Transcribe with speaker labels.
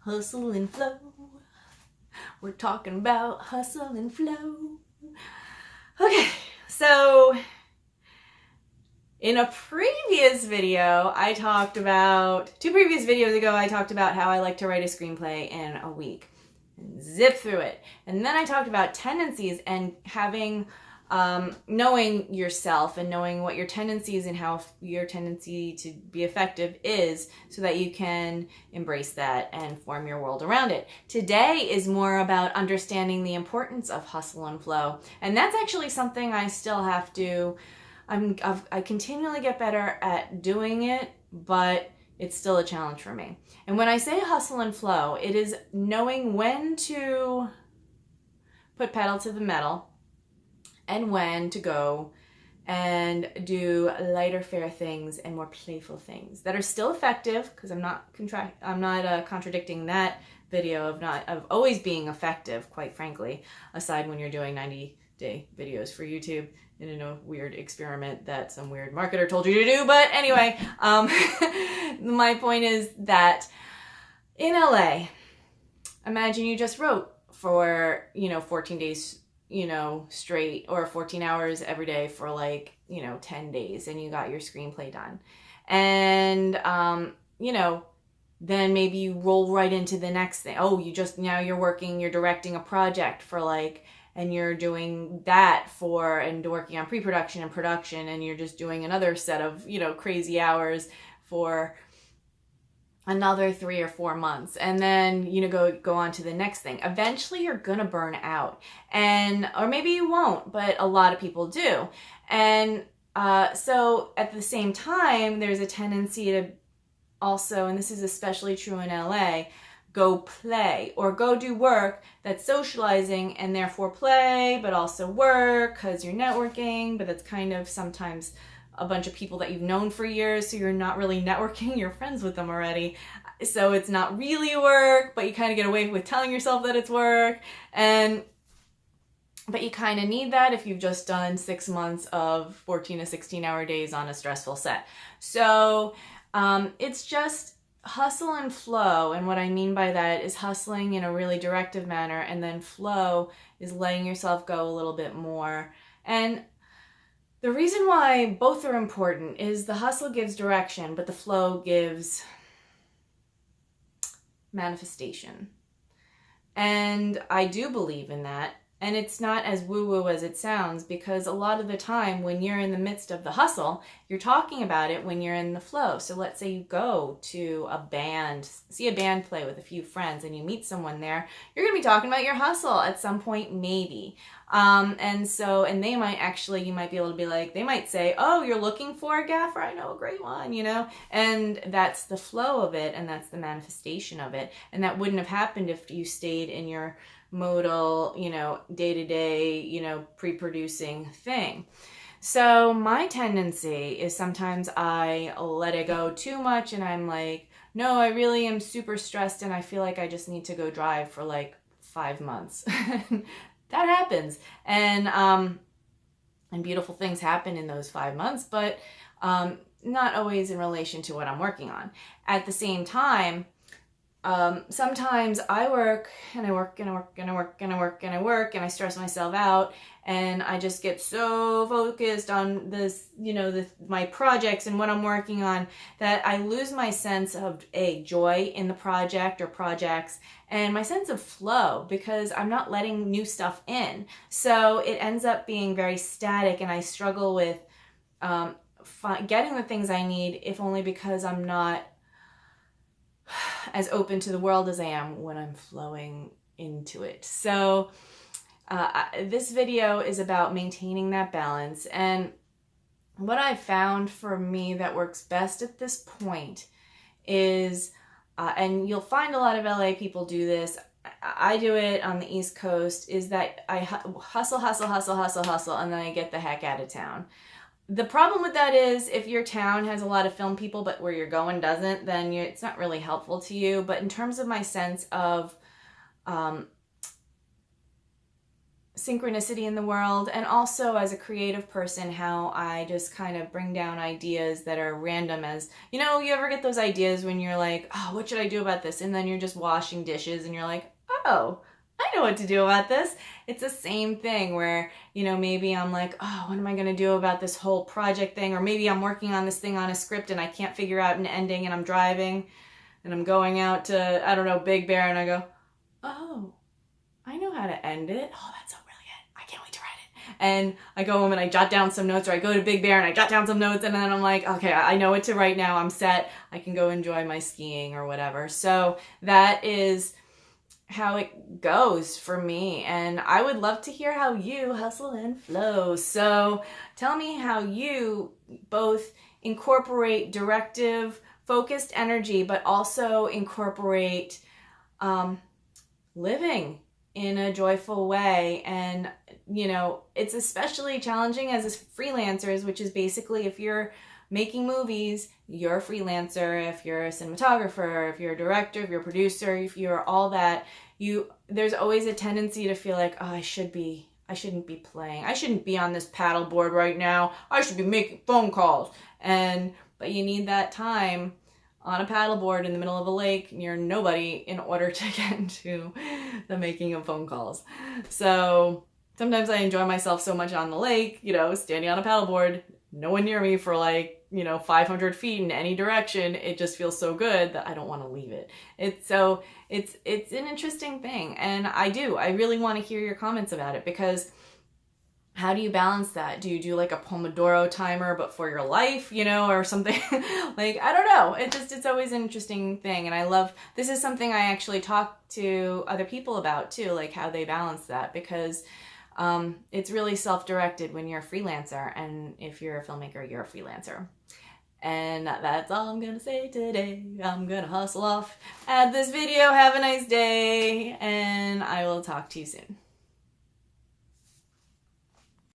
Speaker 1: Hustle and flow. We're talking about hustle and flow. Okay, so in a previous video, I talked about, 2 previous videos ago, I talked about how I like to write a screenplay in a week and zip through it. And then I talked about tendencies and having, knowing yourself and knowing what your tendencies and how your tendency to be effective is so that you can embrace that and form your world around it. Today is more about understanding the importance of hustle and flow. And that's actually something I still have to, I continually get better at doing it, but it's still a challenge for me. And when I say hustle and flow, it is knowing when to put pedal to the metal and when to go and do lighter fare things and more playful things that are still effective, because I'm not contradicting that video of always being effective, quite frankly, aside when you're doing 90-day videos for YouTube in a weird experiment that some weird marketer told you to do. But anyway, my point is that in LA, imagine you just wrote for 14 days straight, or 14 hours every day for 10 days, and you got your screenplay done. And, then maybe you roll right into the next thing. Oh, you're directing a project for and you're doing that and working on pre-production and production, and you're just doing another set of, crazy hours for another 3 or 4 months, and then go on to the next thing. Eventually you're gonna burn out, or maybe you won't, but a lot of people do. And so at the same time, there's a tendency to also, and this is especially true in LA, go play or go do work that's socializing and therefore play, but also work because you're networking, but that's kind of sometimes a bunch of people that you've known for years, so you're not really networking, you're friends with them already. So it's not really work, but you kind of get away with telling yourself that it's work. But you kind of need that if you've just done 6 months of 14 to 16 hour days on a stressful set. So it's just hustle and flow. And what I mean by that is hustling in a really directive manner, and then flow is letting yourself go a little bit more. And the reason why both are important is the hustle gives direction, but the flow gives manifestation. And I do believe in that. And it's not as woo-woo as it sounds, because a lot of the time when you're in the midst of the hustle, you're talking about it when you're in the flow. So let's say you go to a band, see a band play with a few friends, and you meet someone there, you're going to be talking about your hustle at some point, maybe. And they might actually, you might be able to be like, they might say, oh, you're looking for a gaffer? I know a great one, and that's the flow of it, and that's the manifestation of it. And that wouldn't have happened if you stayed in your modal, day-to-day, pre-producing thing. So my tendency is sometimes I let it go too much, and I'm like, no, I really am super stressed, and I feel like I just need to go drive for 5 months. That happens. And beautiful things happen in those 5 months, but not always in relation to what I'm working on. At the same time, sometimes I work and I work and I work and I work and I work and I work and I stress myself out, and I just get so focused on this, my projects and what I'm working on, that I lose my sense of joy in the project or projects, and my sense of flow, because I'm not letting new stuff in. So it ends up being very static, and I struggle with getting the things I need, if only because I'm not as open to the world as I am when I'm flowing into it. So this video is about maintaining that balance. And what I found for me that works best at this point is, and you'll find a lot of LA people do this, I do it on the East Coast, is that I hustle, and then I get the heck out of town. The problem with that is if your town has a lot of film people, but where you're going doesn't, then it's not really helpful to you. But in terms of my sense of synchronicity in the world, and also as a creative person, how I just kind of bring down ideas that are random. As you know, you ever get those ideas when you're like, oh, what should I do about this? And then you're just washing dishes and you're like, oh, I know what to do about this. It's the same thing where, you know, maybe I'm like, oh, what am I going to do about this whole project thing? Or maybe I'm working on this thing on a script and I can't figure out an ending, and I'm driving and I'm going out to, I don't know, Big Bear, and I go, oh, I know how to end it. Oh, that's so brilliant. I can't wait to write it. And I go home and I jot down some notes, or I go to Big Bear and I jot down some notes, and then I'm like, okay, I know what to write now. I'm set. I can go enjoy my skiing or whatever. So that is how it goes for me. And I would love to hear how you hustle and flow. So tell me how you both incorporate directive, focused energy, but also incorporate living in a joyful way. And, you know, it's especially challenging as freelancers, which is basically if you're making movies, you're a freelancer. If you're a cinematographer, if you're a director, if you're a producer, if you're all that, there's always a tendency to feel like, oh, I shouldn't be playing. I shouldn't be on this paddleboard right now. I should be making phone calls. But you need that time on a paddleboard in the middle of a lake near nobody in order to get into the making of phone calls. So sometimes I enjoy myself so much on the lake, you know, standing on a paddleboard, no one near me for like, 500 feet in any direction. It just feels so good that I don't want to leave it. It's an interesting thing. And I really want to hear your comments about it, because how do you balance that? Do you do like a Pomodoro timer, but for your life, or something? Like, I don't know. It's always an interesting thing. And this is something I actually talk to other people about too, like how they balance that, because it's really self-directed when you're a freelancer. And if you're a filmmaker, you're a freelancer. And that's all I'm going to say today. I'm going to hustle off, add this video. Have a nice day. And I will talk to you soon.